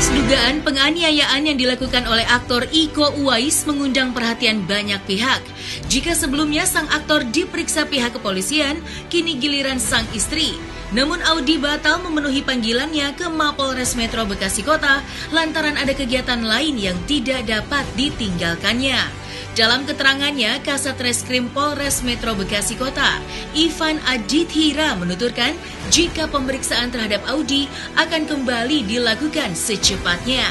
Kasus dugaan penganiayaan yang dilakukan oleh aktor Iko Uwais mengundang perhatian banyak pihak. Jika sebelumnya sang aktor diperiksa pihak kepolisian, kini giliran sang istri. Namun Audi batal memenuhi panggilannya ke Mapolres Metro Bekasi Kota lantaran ada kegiatan lain yang tidak dapat ditinggalkannya. Dalam keterangannya, Kasat Reskrim Polres Metro Bekasi Kota, Ivan Adithira menuturkan jika pemeriksaan terhadap Audi akan kembali dilakukan secepatnya.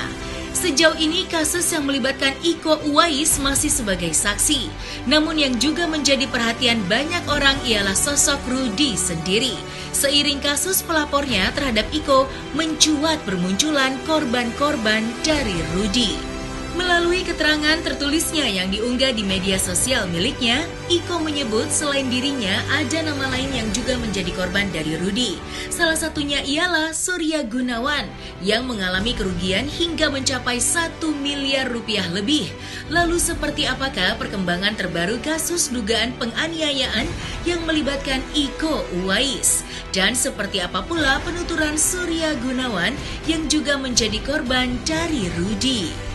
Sejauh ini kasus yang melibatkan Iko Uwais masih sebagai saksi. Namun yang juga menjadi perhatian banyak orang ialah sosok Rudy sendiri. Seiring kasus pelapornya terhadap Iko mencuat bermunculan korban-korban dari Rudy. Melalui keterangan tertulisnya yang diunggah di media sosial miliknya, Iko menyebut selain dirinya ada nama lain yang juga menjadi korban dari Rudy. Salah satunya ialah Surya Gunawan yang mengalami kerugian hingga mencapai 1 miliar rupiah lebih. Lalu seperti apakah perkembangan terbaru kasus dugaan penganiayaan yang melibatkan Iko Uwais? Dan seperti apa pula penuturan Surya Gunawan yang juga menjadi korban dari Rudy?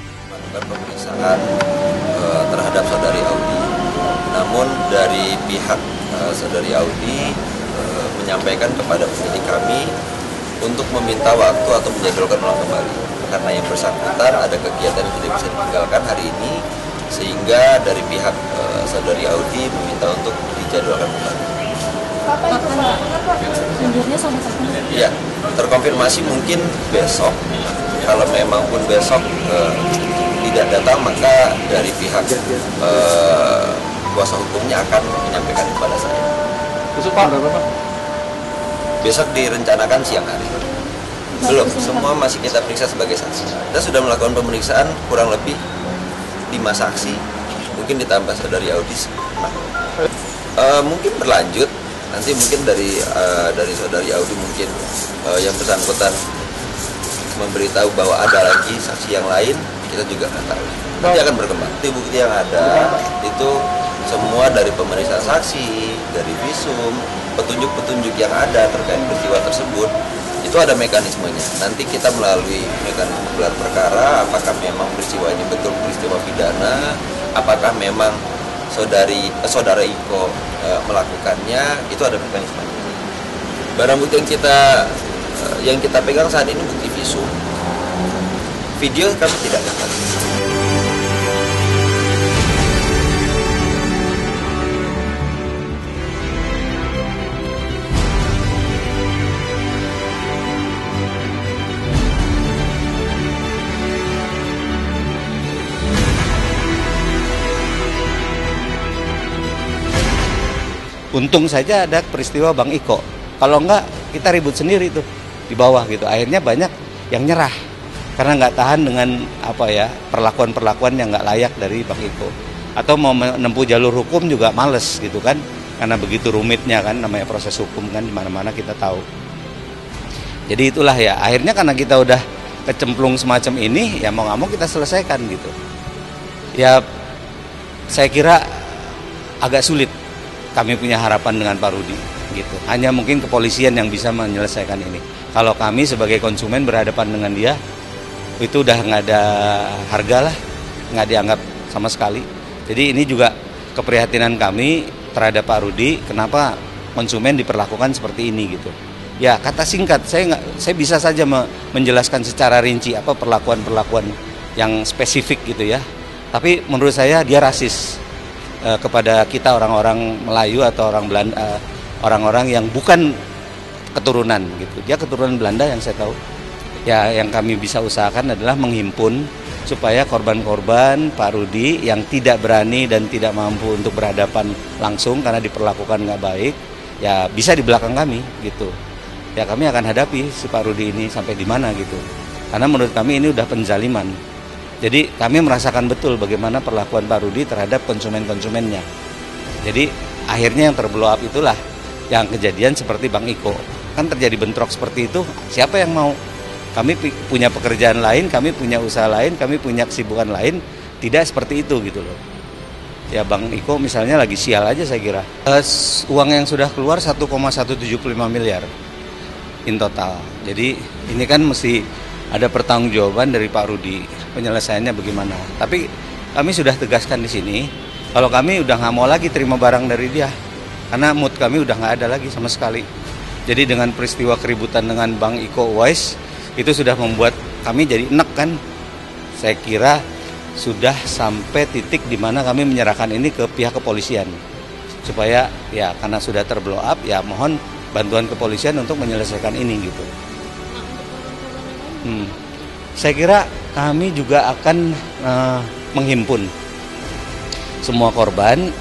Pemeriksaan terhadap saudari Audi. Namun dari pihak saudari Audi menyampaikan kepada penyidik kami untuk meminta waktu atau menjadwalkan ulang kembali karena yang bersangkutan ada kegiatan yang tidak bisa ditinggalkan hari ini, sehingga dari pihak saudari Audi meminta untuk dijadwalkan kembali. Kapan itu Pak? Mundurnya sampai kapan? Ya, terkonfirmasi mungkin besok. Kalau memang pun besok tidak datang, maka dari pihak kuasa hukumnya akan menyampaikan kepada saya. Besok Pak, berapa Pak? Besok direncanakan siang hari. Belum, semua masih kita periksa sebagai saksi. Kita sudah melakukan pemeriksaan kurang lebih 5 saksi, mungkin ditambah saudari Audi. Mungkin berlanjut, nanti mungkin dari saudari Audi mungkin yang bersangkutan memberitahu bahwa ada lagi saksi yang lain, kita juga nggak tahu. Nanti akan berkembang. Bukti yang ada itu semua dari pemeriksaan saksi, dari visum, petunjuk-petunjuk yang ada terkait peristiwa tersebut, itu ada mekanismenya. Nanti kita melalui mekanisme gelar perkara, apakah memang peristiwa ini betul peristiwa pidana, apakah memang saudara Iko melakukannya, itu ada mekanismenya. Barang bukti yang kita pegang saat ini bukti visum. Video kami tidak dapat. Untung saja ada peristiwa Bang Iko. Kalau enggak, kita ribut sendiri tuh di bawah gitu. Akhirnya banyak yang nyerah karena nggak tahan dengan perlakuan-perlakuan yang nggak layak dari Bang Iko. Atau mau menempuh jalur hukum juga males gitu kan, karena begitu rumitnya kan, namanya proses hukum kan, di mana-mana kita tahu. Jadi itulah ya, akhirnya karena kita udah kecemplung semacam ini, ya mau nggak mau kita selesaikan gitu. Ya saya kira agak sulit kami punya harapan dengan Pak Rudy gitu. Hanya mungkin kepolisian yang bisa menyelesaikan ini. Kalau kami sebagai konsumen berhadapan dengan dia, itu udah nggak ada harga lah, nggak dianggap sama sekali. Jadi ini juga keprihatinan kami terhadap Pak Rudy, kenapa konsumen diperlakukan seperti ini gitu. Ya kata singkat, saya bisa saja menjelaskan secara rinci apa perlakuan-perlakuan yang spesifik gitu ya. Tapi menurut saya dia rasis kepada kita orang-orang Melayu atau orang Belanda, orang-orang yang bukan keturunan gitu. Dia keturunan Belanda yang saya tahu. Ya yang kami bisa usahakan adalah menghimpun supaya korban-korban Pak Rudy yang tidak berani dan tidak mampu untuk berhadapan langsung karena diperlakukan nggak baik, ya bisa di belakang kami gitu. Ya kami akan hadapi si Pak Rudy ini sampai di mana gitu. Karena menurut kami ini udah penzaliman. Jadi kami merasakan betul bagaimana perlakuan Pak Rudy terhadap konsumen-konsumennya. Jadi akhirnya yang terblow up itulah yang kejadian seperti Bang Iko. Kan terjadi bentrok seperti itu, siapa yang mau? Kami punya pekerjaan lain, kami punya usaha lain, kami punya kesibukan lain, tidak seperti itu gitu loh. Ya Bang Iko misalnya lagi sial aja saya kira. Uang yang sudah keluar 1,175 miliar in total. Jadi ini kan mesti ada pertanggungjawaban dari Pak Rudi, penyelesaiannya bagaimana. Tapi kami sudah tegaskan di sini, kalau kami udah nggak mau lagi terima barang dari dia, karena mood kami udah nggak ada lagi sama sekali. Jadi dengan peristiwa keributan dengan Bang Iko Uwais, itu sudah membuat kami jadi enek kan. Saya kira sudah sampai titik di mana kami menyerahkan ini ke pihak kepolisian. Supaya ya karena sudah terblow up, ya mohon bantuan kepolisian untuk menyelesaikan ini gitu. Saya kira kami juga akan menghimpun semua korban,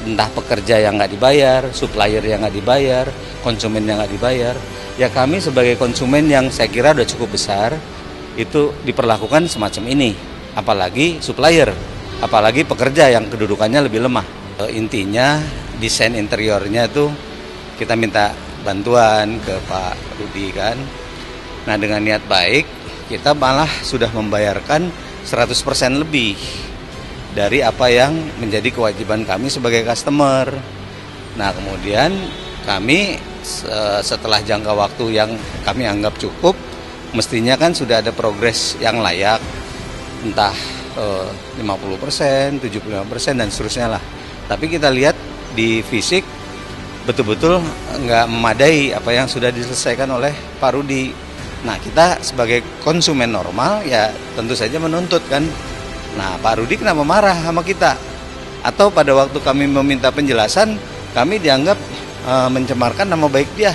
entah pekerja yang nggak dibayar, supplier yang nggak dibayar, konsumen yang nggak dibayar. Ya kami sebagai konsumen yang saya kira udah cukup besar, itu diperlakukan semacam ini. Apalagi supplier, apalagi pekerja yang kedudukannya lebih lemah. Intinya desain interiornya tuh kita minta bantuan ke Pak Rudi kan. Nah dengan niat baik, kita malah sudah membayarkan 100% lebih dari apa yang menjadi kewajiban kami sebagai customer. Nah kemudian kami setelah jangka waktu yang kami anggap cukup, mestinya kan sudah ada progres yang layak, entah 50%, 75% dan seterusnya lah. Tapi kita lihat di fisik betul-betul nggak memadai apa yang sudah diselesaikan oleh Pak Rudi. Nah kita sebagai konsumen normal ya tentu saja menuntut kan. Nah Pak Rudi kenapa marah sama kita? Atau pada waktu kami meminta penjelasan, kami dianggap mencemarkan nama baik dia.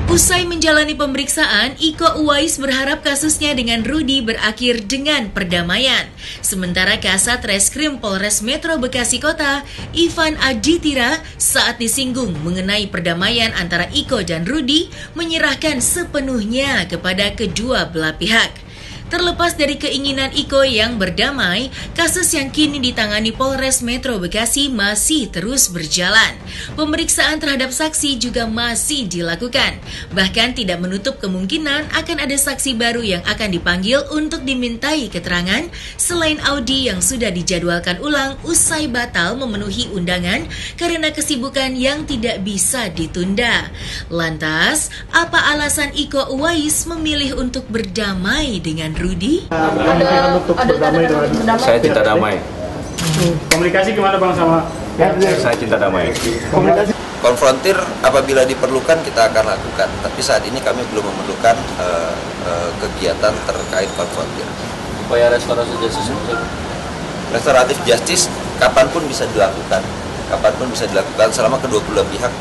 Usai menjalani pemeriksaan, Iko Uwais berharap kasusnya dengan Rudi berakhir dengan perdamaian. Sementara Kasat Reskrim Polres Metro Bekasi Kota, Ivan Aditira, saat disinggung mengenai perdamaian antara Iko dan Rudi, menyerahkan sepenuhnya kepada kedua belah pihak. Terlepas dari keinginan Iko yang berdamai, kasus yang kini ditangani Polres Metro Bekasi masih terus berjalan. Pemeriksaan terhadap saksi juga masih dilakukan. Bahkan tidak menutup kemungkinan akan ada saksi baru yang akan dipanggil untuk dimintai keterangan selain Audi yang sudah dijadwalkan ulang usai batal memenuhi undangan karena kesibukan yang tidak bisa ditunda. Lantas, apa alasan Iko Uwais memilih untuk berdamai dengan Rudi? Saya cinta damai. Komunikasi gimana Bang sama? Saya cinta damai. Konfrontir apabila diperlukan kita akan lakukan, tapi saat ini kami belum memerlukan kegiatan terkait konfrontir. Upaya Restoratif justice kapanpun bisa dilakukan, selama kedua belah pihak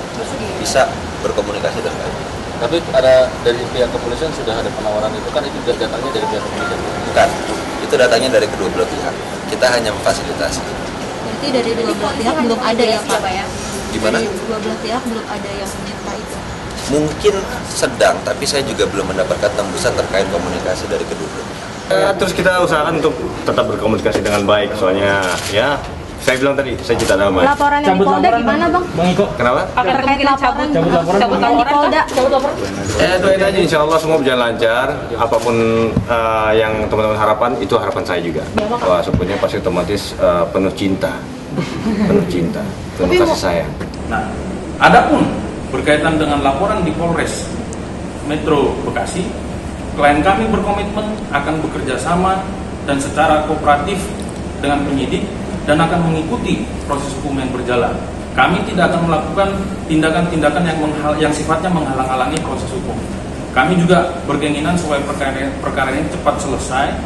bisa berkomunikasi dengan baik. Tapi ada dari pihak kepolisian sudah ada penawaran itu kan, itu datangnya dari pihak kepolisian? Bukan, itu datangnya dari kedua belah pihak. Kita hanya memfasilitasi. Berarti dari dua belah pihak belum ada ya Pak? Gimana? Dari dua belah pihak belum ada yang meminta itu? Mungkin sedang, tapi saya juga belum mendapatkan tembusan terkait komunikasi dari kedua belah pihak. Terus kita usahakan untuk tetap berkomunikasi dengan baik, soalnya ya saya bilang tadi, saya cinta damai. Laporan yang di Polda gimana Bang? Bang Iko. Kenapa? Terkait laporan laporan di Polda. Doain aja, insya Allah semua berjalan lancar. Apapun yang teman-teman harapan, itu harapan saya juga. Wah, sebenarnya pasti otomatis penuh cinta, penuh kasih sayang. Nah, adapun berkaitan dengan laporan di Polres Metro Bekasi, klien kami berkomitmen akan bekerja sama dan secara kooperatif dengan penyidik dan akan mengikuti proses hukum yang berjalan. Kami tidak akan melakukan tindakan-tindakan yang sifatnya menghalang-halangi proses hukum. Kami juga berkeinginan supaya perkara ini cepat selesai,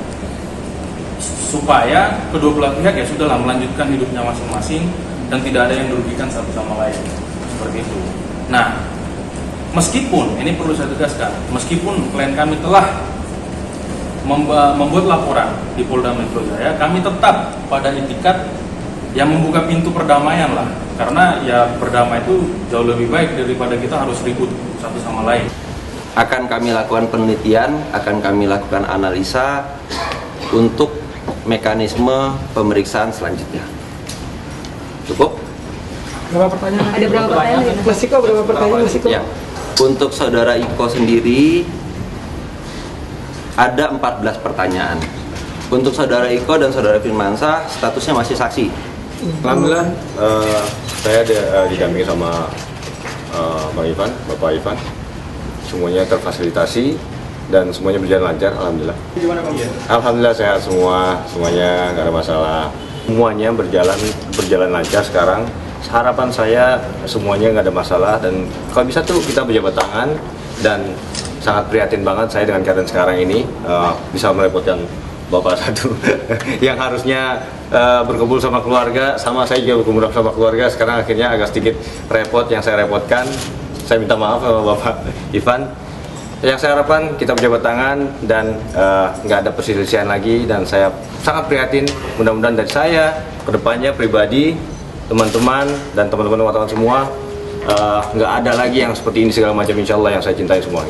supaya kedua belah pihak ya sudahlah melanjutkan hidupnya masing-masing dan tidak ada yang dirugikan satu sama lain. Seperti itu. Nah, meskipun, ini perlu saya tegaskan, meskipun klien kami telah membuat laporan di Polda Metro Jaya, kami tetap pada itikat yang membuka pintu perdamaian lah, karena ya berdamai itu jauh lebih baik daripada kita harus ribut satu sama lain. Akan kami lakukan penelitian, akan kami lakukan analisa untuk mekanisme pemeriksaan selanjutnya. Cukup? Berapa pertanyaan? Ada berapa pertanyaan? Mas Iko, berapa pertanyaan Mas Iko? Ya. Untuk saudara Iko sendiri ada 14 pertanyaan. Untuk saudara Iko dan saudara Firmansyah statusnya masih saksi. Alhamdulillah, saya didampingi sama Bang Ivan, Bapak Ivan. semuanya terfasilitasi dan semuanya berjalan lancar, alhamdulillah. Gimana Bang? Alhamdulillah sehat semuanya nggak ada masalah. Semuanya berjalan lancar sekarang. Harapan saya semuanya nggak ada masalah dan kalau bisa tuh kita berjabat tangan, dan sangat prihatin banget saya dengan keadaan sekarang ini bisa merepotkan Bapak satu yang harusnya berkumpul sama keluarga, sama saya juga berkumpul sama keluarga, sekarang akhirnya agak sedikit repot yang saya repotkan. Saya minta maaf sama Bapak Ivan. Yang saya harapkan kita berjabat tangan dan nggak ada perselisihan lagi, dan saya sangat prihatin. Mudah-mudahan dari saya kedepannya pribadi, teman-teman dan teman-teman wartawan semua nggak ada lagi yang seperti ini segala macam, insya Allah yang saya cintai semua.